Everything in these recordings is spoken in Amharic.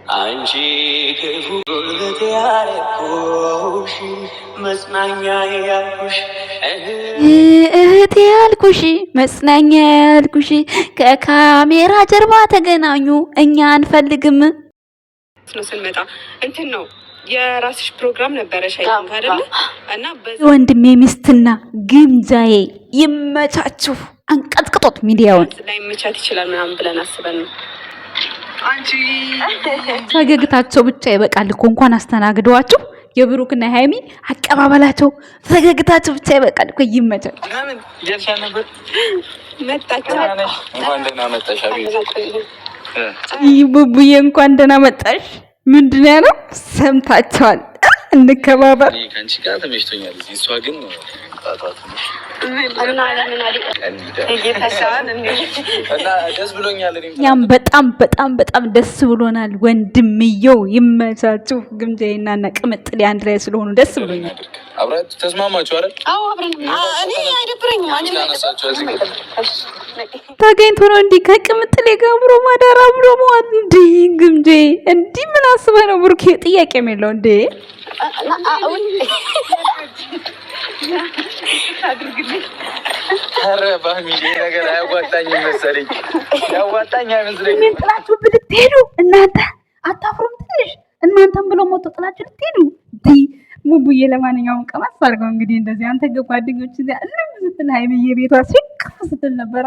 አንቺ ክፉ ጉልበት ያረኩሽ መጽናኛ ያልኩሽ እህቴ ያልኩሽ መጽናኛ ያልኩሽ ከካሜራ ጀርባ ተገናኙ እኛ አንፈልግም ነው ስንመጣ እንትን ነው የራስሽ ፕሮግራም ነበረሽ አይደል አይደል? እና ወንድሜ ሚስትና ግምጃዬ ይመቻችሁ። አንቀጥቅጦት ሚዲያውን ላይ መቻት ይችላል ምናምን ብለን አስበን ነው። አንቺ ፈገግታቸው ብቻ ይበቃል እኮ እንኳን አስተናግደዋችሁ የብሩክና ሃይሚ አቀባበላቸው ፈገግታቸው ብቻ ይበቃል እኮ ይመቻል። ለምን ጀልሳ ነበር መጣች እንኳን ደህና መጣሽ አቤት ቡቡዬ እንኳን ደህና መጣሽ። ምንድን ያለው ሰምታችኋል? እንከባበር ከአንቺ ጋር ተመችቶኛል። እሷ ግን ደስ ብሎኛል። ያም በጣም ደስ ብሎናል። ወንድምየው ይመቻችሁ። ግምጃዬና እና ቅምጥሌ አንድ ላይ ስለሆኑ ደስ ብሎኛል። አብራችሁ ተስማማችሁ አይደል? አዎ አብረን እኔ አይደብረኝም። ተገኝቶ ነው እንዲህ ከቅምጥሌ ጋር አብሮ ማዳራ ብሎ ማለት እንዴ? ግምጄ እንዲህ ምን አስበህ ነው? ብሩኬ ጥያቄ የለው እንዴ? ኧረ ፋሚሊ ነገር አያዋጣኝም መሰለኝ። ያዋጣኝ አይመስለኝም። ምን ጥላችሁ ብትሄዱ እናንተ አታፍሩም? ትንሽ እናንተም ብሎ ሞቶ ጥላችሁ ልትሄዱ ቡቡዬ ለማንኛውም ቀማስ አድርገው እንግዲህ እንደዚህ አንተ ጓደኞች እዚያ እልም ስትል ሃይሚዬ ቤቷ ሲከፍ ስትል ነበረ።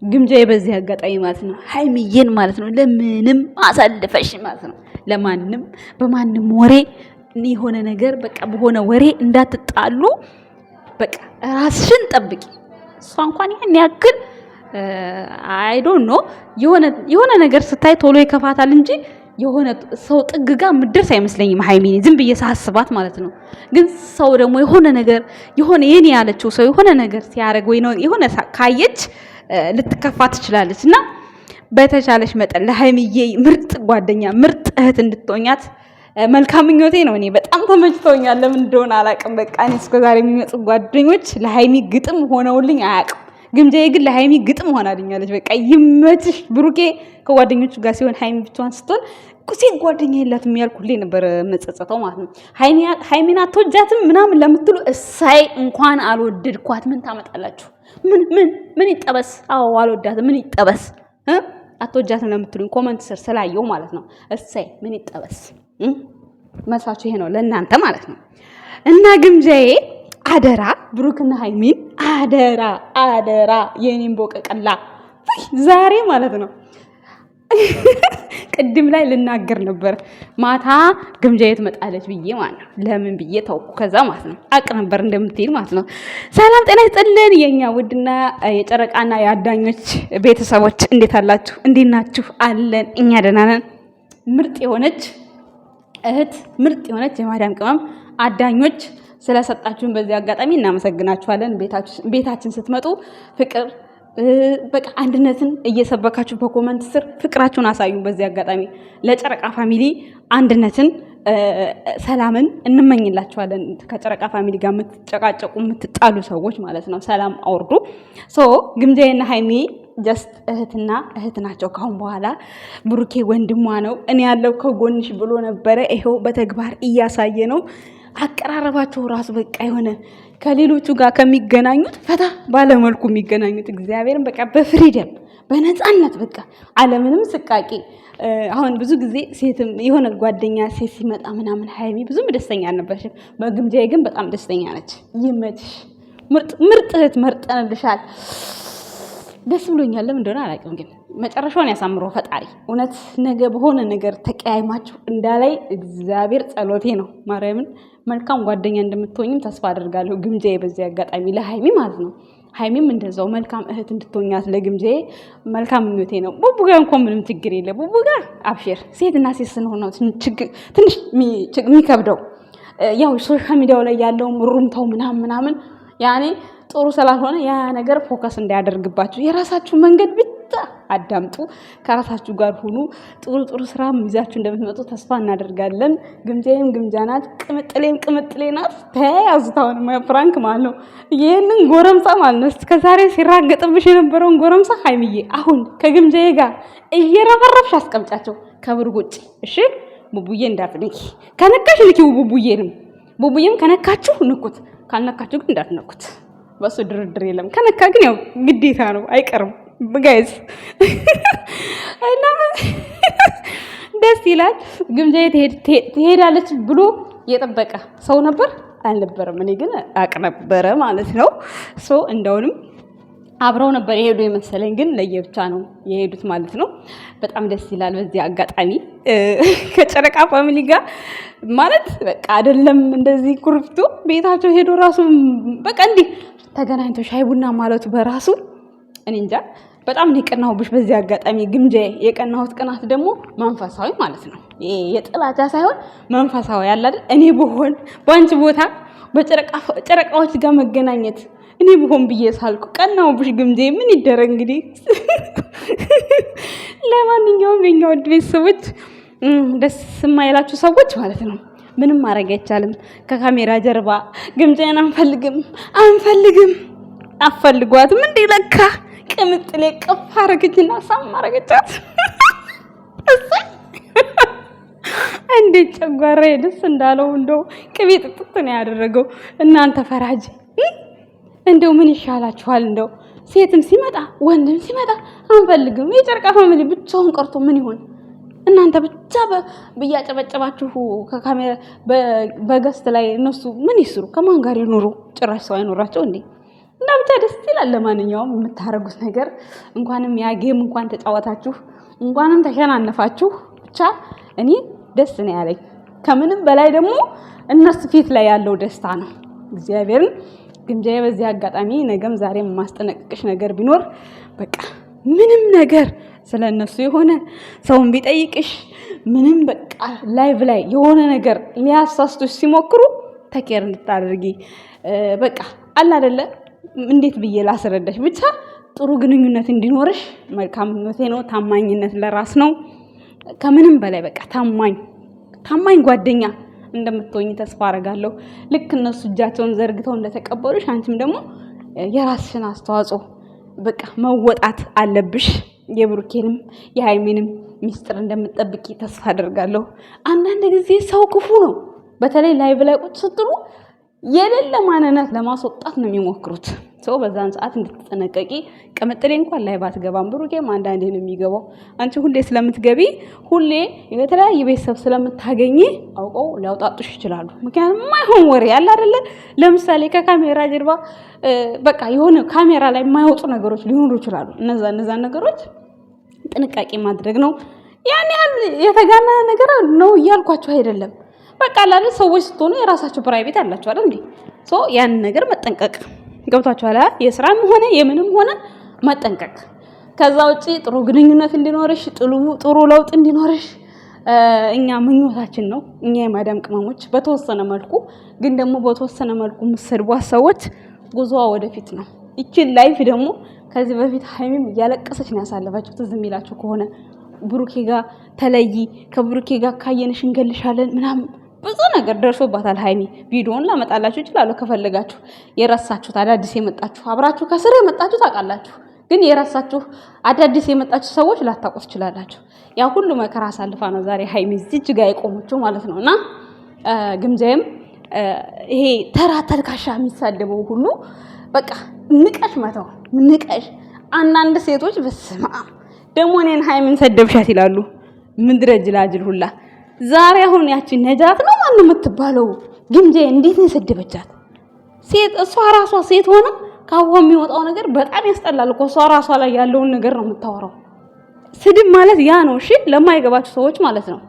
ግምጃዬ በዚህ አጋጣሚ ማለት ነው ሃይሚዬን ማለት ነው ለምንም አሳልፈሽ ማለት ነው ለማንም በማንም ወሬ የሆነ ነገር በቃ በሆነ ወሬ እንዳትጣሉ። በቃ ራስሽን ጠብቂ። እሷ እንኳን ያን ያክል አይ ዶንት ኖ የሆነ ነገር ስታይ ቶሎ ይከፋታል እንጂ የሆነ ሰው ጥግ ጋር ምድርስ አይመስለኝም ሃይሚኔ ዝም ብዬ ሳስባት ማለት ነው። ግን ሰው ደግሞ የሆነ ነገር የሆነ የኔ ያለችው ሰው የሆነ ነገር ሲያደርግ ወይ ነው የሆነ ካየች ልትከፋ ትችላለች። እና በተቻለሽ መጠን ለሃይሚዬ ምርጥ ጓደኛ ምርጥ እህት እንድትሆኛት መልካም ምኞቴ ነው። እኔ በጣም ተመችቶኛል። ለምን እንደሆነ አላውቅም። በቃ እኔ እስከዛሬ የሚመጡ ጓደኞች ለሃይሚ ግጥም ሆነውልኝ አያውቅም። ግምጃዬ ግን ለሃይሚ ግጥም ሆናልኛለች። በቃ ይመችሽ። ብሩኬ ከጓደኞቹ ጋር ሲሆን ሃይሚ ብቻዋን ስትሆን ሴት ጓደኛ የላትም ያልኩ ሁሌ ነበር መጸጸተው ማለት ነው። ሃይሚን አትወጃትም ምናምን ለምትሉ እሳይ እንኳን አልወደድኳት ምን ታመጣላችሁ? ምን ይጠበስ? አዎ አልወዳትም ምን ይጠበስ? አትወጃትም ለምትሉኝ ኮመንት ስር ስላየው ማለት ነው እሳይ ምን ይጠበስ? መልሳችሁ ይሄ ነው ለእናንተ ማለት ነው። እና ግምጃዬ አደራ ብሩክና ሃይሚን አደራ የኔን ቦቀቀላ ዛሬ ማለት ነው። ቅድም ላይ ልናገር ነበር ማታ ግምጃዬ ትመጣለች ብዬ ማለት ነው። ለምን ብዬ ተውኩ። ከዛ ማለት ነው አቅ ነበር እንደምትሄድ ማለት ነው። ሰላም ጤና ይስጥልን የኛ ውድና የጨረቃና የአዳኞች ቤተሰቦች እንዴት አላችሁ? እንዴት ናችሁ? አለን እኛ ደህና ነን። ምርጥ የሆነች እህት ምርጥ የሆነች የማዳም ቅመም አዳኞች ስለሰጣችሁን በዚህ አጋጣሚ እናመሰግናችኋለን። ቤታችን ስትመጡ ፍቅር በቃ አንድነትን እየሰበካችሁ በኮመንት ስር ፍቅራችሁን አሳዩን። በዚህ አጋጣሚ ለጨረቃ ፋሚሊ አንድነትን ሰላምን እንመኝላችኋለን። ከጨረቃ ፋሚሊ ጋር የምትጨቃጨቁ የምትጣሉ ሰዎች ማለት ነው ሰላም አውርዱ። ግምጃዬና ሃይሚ ጀስት እህትና እህት ናቸው። ካሁን በኋላ ብሩኬ ወንድሟ ነው። እኔ ያለው ከጎንሽ ብሎ ነበረ። ይሄው በተግባር እያሳየ ነው። አቀራረባቸው ራሱ በቃ የሆነ ከሌሎቹ ጋር ከሚገናኙት ፈታ ባለመልኩ የሚገናኙት እግዚአብሔርን በቃ በፍሪደም በነፃነት በቃ አለምንም ስቃቂ። አሁን ብዙ ጊዜ ሴትም የሆነ ጓደኛ ሴት ሲመጣ ምናምን ሃይሚ ብዙም ደስተኛ አልነበረሽም። በግምጃዬ ግን በጣም ደስተኛ ነች። ይመችሽ። ምርጥ እህት መርጠንልሻል። ደስ ብሎኛል። ለምን እንደሆነ አላውቅም፣ ግን መጨረሻውን ያሳምረው ፈጣሪ። እውነት ነገ በሆነ ነገር ተቀያይማችሁ እንዳላይ እግዚአብሔር ጸሎቴ ነው። ማርያምን መልካም ጓደኛ እንደምትሆኝም ተስፋ አደርጋለሁ። ግምጃዬ በዚህ አጋጣሚ ለሃይሚ ማለት ነው። ሃይሚም እንደዛው መልካም እህት እንድትሆኛት ለግምጃዬ መልካም ምኞቴ ነው። ቡቡ ጋር እንኳን ምንም ችግር የለ። ቡቡ ጋር አብሽር። ሴትና ሴት ስንሆን ነው ትንሽ የሚከብደው። ያው ሶሻል ሚዲያው ላይ ያለው ሩምታው ምናምን ያኔ ጥሩ ስላልሆነ ያ ነገር ፎከስ እንዳያደርግባችሁ የራሳችሁ መንገድ ብቻ አዳምጡ። ከራሳችሁ ጋር ሁኑ። ጥሩ ስራ ይዛችሁ እንደምትመጡ ተስፋ እናደርጋለን። ግምጃዬም ግምጃ ናት፣ ቅምጥሌም ቅምጥሌ ናት። ተያዙታውን ፍራንክ ማለት ነው። ይሄንን ጎረምሳ ማለት ነው እስከዛሬ ሲራገጥብሽ የነበረውን ጎረምሳ ሃይሚዬ አሁን ከግምጃዬ ጋር እየረፈረፍሽ አስቀምጫቸው። ከብሩክ ውጭ እሺ። ቡቡዬ እንዳትነኪ፣ ከነካሽ ልኪው ቡቡዬንም። ቡቡዬም ከነካችሁ ንኩት፣ ካልነካችሁ ግን እንዳትነኩት። በሱ ድርድር የለም። ከነካ ግን ያው ግዴታ ነው፣ አይቀርም ጋይዝ። እና ደስ ይላል። ግምጃ ትሄዳለች ብሎ የጠበቀ ሰው ነበር አልነበረም? እኔ ግን አቅ ነበረ ማለት ነው። ሶ እንደውንም አብረው ነበር የሄዱ የመሰለኝ፣ ግን ለየብቻ ነው የሄዱት ማለት ነው። በጣም ደስ ይላል። በዚህ አጋጣሚ ከጨረቃ ፋሚሊ ጋር ማለት በቃ አይደለም እንደዚህ ኩርፍቱ ቤታቸው ሄዶ ራሱ በቃ እንዲህ ተገናኝቶ ሻይ ቡና ማለቱ በራሱ እኔ እንጃ በጣም ነው የቀናሁብሽ። በዚህ አጋጣሚ ግምጃዬ የቀናሁት ቅናት ደግሞ መንፈሳዊ ማለት ነው። የጥላቻ ሳይሆን መንፈሳዊ ያለ አይደል? እኔ ብሆን በአንቺ ቦታ በጨረቃዎች ጋር መገናኘት እኔ ብሆን ብዬ ሳልኩ ቀናሁብሽ ግምጃዬ። ምን ይደረግ እንግዲህ። ለማንኛውም የኛ ውድ ቤተሰቦች ደስ የማይላችሁ ሰዎች ማለት ነው ምንም ማድረግ አይቻልም። ከካሜራ ጀርባ ግምጃዬን አንፈልግም አፈልጓትም እንዴ ለካ ቅምጥሌ ቀፍ አረገችና ሳም አረገቻት። እንዴት ጨጓራዬ ደስ እንዳለው እንደው ቅቤ ጥጥት ነው ያደረገው። እናንተ ፈራጅ እንደው ምን ይሻላችኋል? እንደው ሴትም ሲመጣ ወንድም ሲመጣ አንፈልግም። የጨረቃ ፋሚሊ ብቻውን ቀርቶ ምን ይሆን? እናንተ ብቻ በያጨበጨባችሁ ከካሜራ በገስት ላይ እነሱ ምን ይስሩ? ከማን ጋር ይኖሩ? ጭራሽ ሰው አይኖራቸው እንዴ? እና ብቻ ደስ ይላል። ለማንኛውም የምታረጉት ነገር እንኳንም ያ ጌም እንኳን ተጫወታችሁ እንኳንም ተሸናነፋችሁ ብቻ እኔ ደስ ነው ያለኝ። ከምንም በላይ ደግሞ እነሱ ፊት ላይ ያለው ደስታ ነው። እግዚአብሔርን ግምጃዬ በዚህ አጋጣሚ ነገም ዛሬም ማስጠነቅቅሽ ነገር ቢኖር በቃ ምንም ነገር ስለነሱ የሆነ ሰውን ቢጠይቅሽ ምንም በቃ ላይቭ ላይ የሆነ ነገር ሊያሳስቱሽ ሲሞክሩ ተኬር እንድታደርጊ በቃ አለ አይደለ? እንዴት ብዬ ላስረዳሽ? ብቻ ጥሩ ግንኙነት እንዲኖርሽ መልካም ምኞቴ ነው። ታማኝነት ለራስ ነው። ከምንም በላይ በቃ ታማኝ ጓደኛ እንደምትሆኝ ተስፋ አደርጋለሁ። ልክ እነሱ እጃቸውን ዘርግተው እንደተቀበሉሽ አንቺም ደግሞ የራስሽን አስተዋጽኦ በቃ መወጣት አለብሽ። የብሩኬንም የሃይሜንም ሚስጥር እንደምትጠብቂ ተስፋ አደርጋለሁ። አንዳንድ ጊዜ ሰው ክፉ ነው። በተለይ ላይቭ ላይ ቁጭ ስትሉ የሌለ ማንነት ለማስወጣት ነው የሚሞክሩት። ሰው በዛን ሰዓት እንድትጠነቀቂ። ቅምጥሌ እንኳን ላይ ባትገባም ብሩኬም አንዳንዴ ነው የሚገባው። አንቺ ሁሌ ስለምትገቢ ሁሌ የተለያየ ቤተሰብ ስለምታገኝ አውቀው ሊያውጣጡሽ ይችላሉ። ምክንያቱም የማይሆን ወሬ ያለ አይደለ? ለምሳሌ ከካሜራ ጀርባ በቃ የሆነ ካሜራ ላይ የማይወጡ ነገሮች ሊኖሩ ይችላሉ። እነዛ ነገሮች ጥንቃቄ ማድረግ ነው። ያን ያህል የተጋነነ ነገር ነው እያልኳቸው አይደለም። በቃ አላለ ሰዎች ስትሆኑ የራሳቸው ፕራይቬት አላችሁ አይደል እንዴ? ያን ነገር መጠንቀቅ ገብታችኋል። የስራም ሆነ የምንም ሆነ መጠንቀቅ። ከዛ ውጪ ጥሩ ግንኙነት እንዲኖርሽ ጥሩ ለውጥ እንዲኖርሽ እኛ ምኞታችን ነው። እኛ የማዳም ቅመሞች በተወሰነ መልኩ ግን ደግሞ በተወሰነ መልኩ የምትሰድቧት ሰዎች ጉዞዋ ወደፊት ነው። ይቺን ላይፍ ደግሞ ከዚህ በፊት ሃይሚም እያለቀሰች ነው ያሳለፈችው። ትዝ የሚላችሁ ከሆነ ብሩኬ ጋር ተለይ፣ ከብሩኬ ጋር ካየንሽ እንገልሻለን ምናምን ብዙ ነገር ደርሶባታል ሃይሚ። ቪዲዮውን ላመጣላችሁ ይችላል ከፈለጋችሁ። የረሳችሁት አዳዲስ የመጣችሁ አብራችሁ ከስር የመጣችሁ ታውቃላችሁ። ግን የረሳችሁ አዳዲስ የመጣችሁ ሰዎች ላታውቁ ትችላላችሁ። ያ ሁሉ መከራ አሳልፋ ነው ዛሬ ሃይሚ እዚህ ጋር የቆመችው ማለት ነውና ግምጃዬም ይሄ ተራ ተልካሻ የሚሳደበው ሁሉ በቃ ንቀሽ መተው ንቀሽ። አንዳንድ ሴቶች በስማ ደግሞ እኔን ሃይሚን ሰደብሻት ይላሉ። ምድረ ጅላጅል ሁላ ዛሬ አሁን ያቺ ነጃት ነው ማን የምትባለው ግምጃዬ እንዴት ነው የሰደበቻት? ሴት እሷ ራሷ ሴት ሆነ ካው የሚወጣው ነገር በጣም ያስጠላል እኮ። እሷ ራሷ ላይ ያለውን ነገር ነው የምታወራው። ስድብ ማለት ያ ነው። እሺ ለማይገባችሁ ሰዎች ማለት ነው።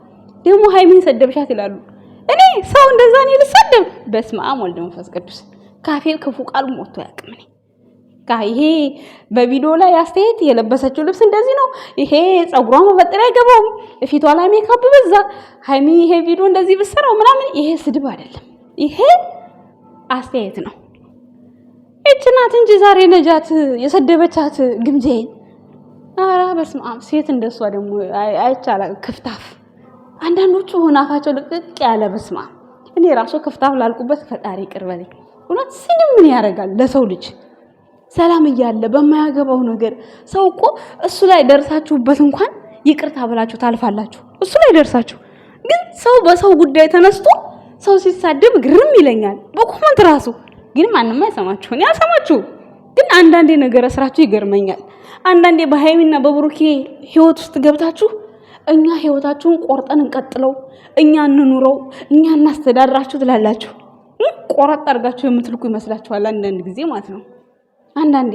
ደግሞ ሃይሚን ሰደብሻት ይላሉ። እኔ ሰው እንደዛ ነው ልሰደብ? በስመ አብ ወልድ መንፈስ ቅዱስ ካፌ ክፉ ቃል ሞቶ ያቅምኔ ይሄ በቪዲዮ ላይ አስተያየት የለበሰችው ልብስ እንደዚህ ነው፣ ይሄ ጸጉሯ መበጠር አይገባውም፣ ፊቷ ላይ ሜካፕ በዛ፣ ሃይሚ ይሄ ቪዲዮ እንደዚህ ብሰራው ምናምን፣ ይሄ ስድብ አይደለም፣ ይሄ አስተያየት ነው። እቺ ናት እንጂ ዛሬ ነጃት የሰደበቻት ግምጃዬን። ኧረ በስመ አብ ሴት እንደሷ ደግሞ አይቻላል። ክፍታፍ አንዳንዶቹ ሆናፋቸው ልቅቅ ያለ በስመ አብ። እኔ ራሱ ክፍታፍ ላልኩበት ፈጣሪ ይቅር በለኝ። እውነት ስድብ ምን ያደርጋል ለሰው ልጅ? ሰላም እያለ በማያገባው ነገር ሰው እኮ እሱ ላይ ደርሳችሁበት እንኳን ይቅርታ ብላችሁ ታልፋላችሁ። እሱ ላይ ደርሳችሁ ግን ሰው በሰው ጉዳይ ተነስቶ ሰው ሲሳደብ ግርም ይለኛል። በኮመንት ራሱ ግን ማንንም አይሰማችሁ። እኔ አልሰማችሁ። ግን አንዳንዴ ነገር ስራችሁ ይገርመኛል። አንዳንዴ በሃይሚና በብሩኬ ህይወት ውስጥ ገብታችሁ እኛ ህይወታችሁን ቆርጠን እንቀጥለው፣ እኛ እንኑረው፣ እኛ እናስተዳድራችሁ ትላላችሁ። ቆረጥ አድርጋችሁ የምትልኩ ይመስላችኋል አንዳንድ ጊዜ ማለት ነው። አንዳንዴ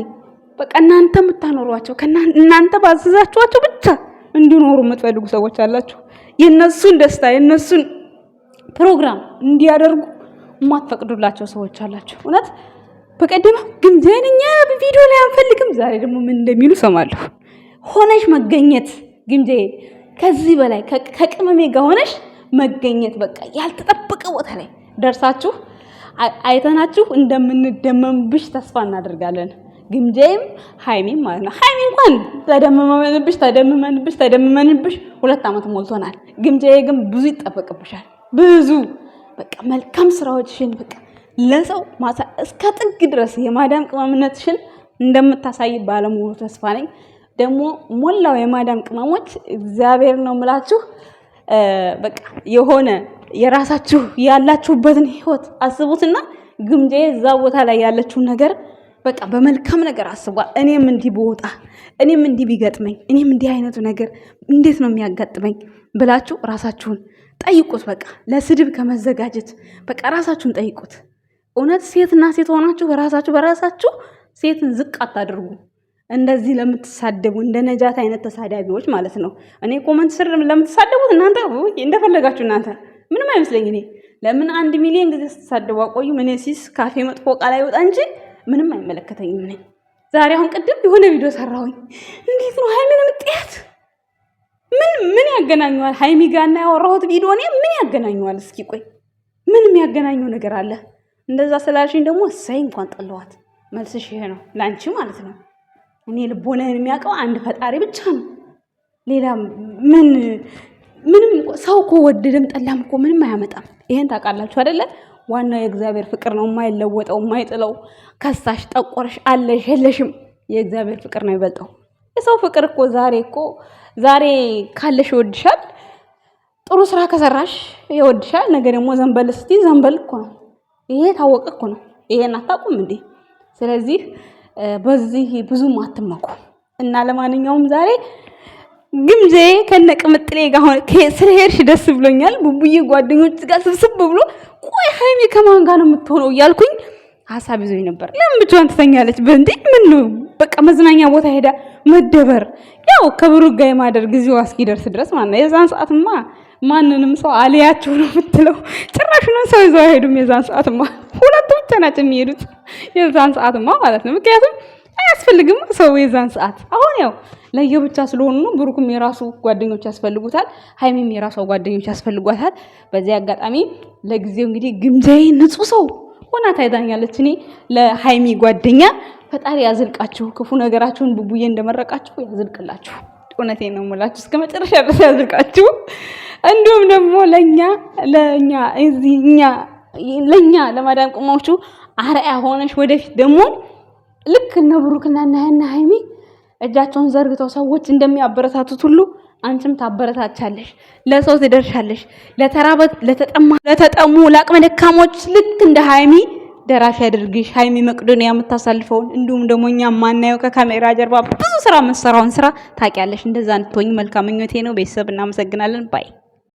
በቃ እናንተ የምታኖሯቸው እናንተ ባዘዛችኋቸው ብቻ እንዲኖሩ የምትፈልጉ ሰዎች አላችሁ። የነሱን ደስታ የነሱን ፕሮግራም እንዲያደርጉ የማትፈቅዱላቸው ሰዎች አላችሁ። እውነት በቀደም ግን ጀነኛ ቪዲዮ ላይ አንፈልግም። ዛሬ ደግሞ ምን እንደሚሉ ሰማለሁ። ሆነሽ መገኘት ግምጄ ከዚህ በላይ ከቅመሜ ጋር ሆነሽ መገኘት በቃ ያልተጠበቀ ቦታ ላይ ደርሳችሁ አይተናችሁ እንደምንደመምብሽ ተስፋ እናደርጋለን። ግምጄም ሃይሚም ማለት ነው። ሃይሚ እንኳን ተደምመንብሽ 2 ዓመት ሞልቶናል። ግምጄ ግን ብዙ ይጠበቅብሻል። ብዙ በቃ መልካም ስራዎችሽን በቃ ለሰው እስከ ጥግ ድረስ የማዳም ቅመምነትሽን እንደምታሳይ ባለሙሉ ተስፋ ነኝ። ደግሞ ሞላው የማዳም ቅመሞች እግዚአብሔር ነው የምላችሁ በቃ የሆነ የራሳችሁ ያላችሁበትን ህይወት አስቡትና ግምጄ እዛ ቦታ ላይ ያለችውን ነገር በቃ በመልካም ነገር አስቧል። እኔም እንዲህ ብወጣ፣ እኔም እንዲህ ቢገጥመኝ፣ እኔም እንዲህ አይነቱ ነገር እንዴት ነው የሚያጋጥመኝ ብላችሁ ራሳችሁን ጠይቁት። በቃ ለስድብ ከመዘጋጀት በቃ ራሳችሁን ጠይቁት። እውነት ሴትና ሴት ሆናችሁ በራሳችሁ ሴትን ዝቅ አታድርጉ። እንደዚህ ለምትሳደቡ እንደ ነጃት አይነት ተሳዳቢዎች ማለት ነው። እኔ ኮመንት ስር ለምትሳደቡት እናንተ እንደፈለጋችሁ እናንተ ምንም አይመስለኝ። እኔ ለምን 1 ሚሊዮን ጊዜ ስትሳደቡ አቆዩም። እኔ ሲስ ካፌ መጥፎ ቃል አይወጣ እንጂ ምንም አይመለከተኝም። እኔ ዛሬ አሁን ቅድም የሆነ ቪዲዮ ሰራሁኝ። እንዴት ነው ሃይሚን ምጥያት ምን ያገናኘዋል? ሃይሚ ጋርና ያወራሁት ቪዲዮ እኔ ምን ያገናኘዋል? እስኪ ቆይ ምን የሚያገናኘው ነገር አለ? እንደዛ ስላልሽኝ ደግሞ እሰይ እንኳን ጠለዋት። መልስሽ ይሄ ነው ላንቺ ማለት ነው። እኔ ልቦናዬን የሚያውቀው አንድ ፈጣሪ ብቻ ነው። ሌላ ምንም ሰው እኮ ወደደም ጠላም እኮ ምንም አያመጣም። ይሄን ታውቃላችሁ አይደለ? ዋናው የእግዚአብሔር ፍቅር ነው የማይለወጠው የማይጥለው። ከሳሽ ጠቆርሽ አለሽ የለሽም የእግዚአብሔር ፍቅር ነው ይበልጠው። የሰው ፍቅር እኮ ዛሬ ካለሽ ይወድሻል። ጥሩ ስራ ከሰራሽ ይወድሻል። ነገ ደግሞ ዘንበል እስቲ ዘንበል እኮ ነው። ይሄ ታወቀ እኮ ነው። ይሄን አታውቁም እንዴ? ስለዚህ በዚህ ብዙም አትመኩ እና ለማንኛውም ዛሬ ግምጄ ከነቅምጥሌ ጋር ስለሄድሽ ደስ ብሎኛል። ቡቡዬ ጓደኞች ጋር ስብስብ ብሎ ቆይ ሃይሚ ከማን ጋር ነው የምትሆነው እያልኩኝ ሀሳብ ይዞኝ ነበር። ለምን ብቻዋን ትተኛለች? በእንዴ ምን ነው በቃ መዝናኛ ቦታ ሄዳ መደበር፣ ያው ከብሩክ ጋር የማደር ጊዜው እስኪደርስ ድረስ ማለት ነው። የዛን ሰዓትማ ማንንም ሰው አልያችሁ ነው የምትለው። ጭራሹን ሰው ይዘው አይሄዱም። የዛን ሰዓትማ ሁለቱ ብቻ ናቸው የሚሄዱት የዛን ሰዓትማ ማለት ነው። ምክንያቱም አያስፈልግም ሰው የዛን ሰዓት። አሁን ያው ለየብቻ ስለሆኑ ነው። ብሩክም የራሱ ጓደኞች ያስፈልጉታል፣ ሃይሚም የራሷ ጓደኞች ያስፈልጓታል። በዚህ አጋጣሚ ለጊዜው እንግዲህ ግምጄ ንጹህ ሰው ሆና ታይታኛለች። እኔ ለሃይሚ ጓደኛ ፈጣሪ ያዝልቃችሁ፣ ክፉ ነገራችሁን ቡቡዬ እንደመረቃችሁ ያዝልቅላችሁ። እውነቴን ነው የምላችሁ፣ እስከ መጨረሻ ድረስ ያዝልቃችሁ። እንዲሁም ደግሞ ለኛ ለማዳም ቅመሞቹ አርአያ ሆነሽ ወደፊት ደግሞ ልክ እነ ብሩክና እነ ሃይሚ እጃቸውን ዘርግተው ሰዎች እንደሚያበረታቱት ሁሉ አንቺም ታበረታቻለሽ፣ ለሰው ትደርሻለሽ። ለተጠሙ ለአቅመ ደካሞች ልክ እንደ ሃይሚ ደራሽ ያድርግሽ። ሃይሚ መቅዶኒያ የምታሳልፈውን እንዲሁም ደግሞ እኛ ማናየው ከካሜራ ጀርባ ብዙ ስራ የምትሰራውን ስራ ታውቂያለሽ። እንደዛ እንድትሆኝ መልካም ምኞቴ ነው። ቤተሰብ እናመሰግናለን ባይ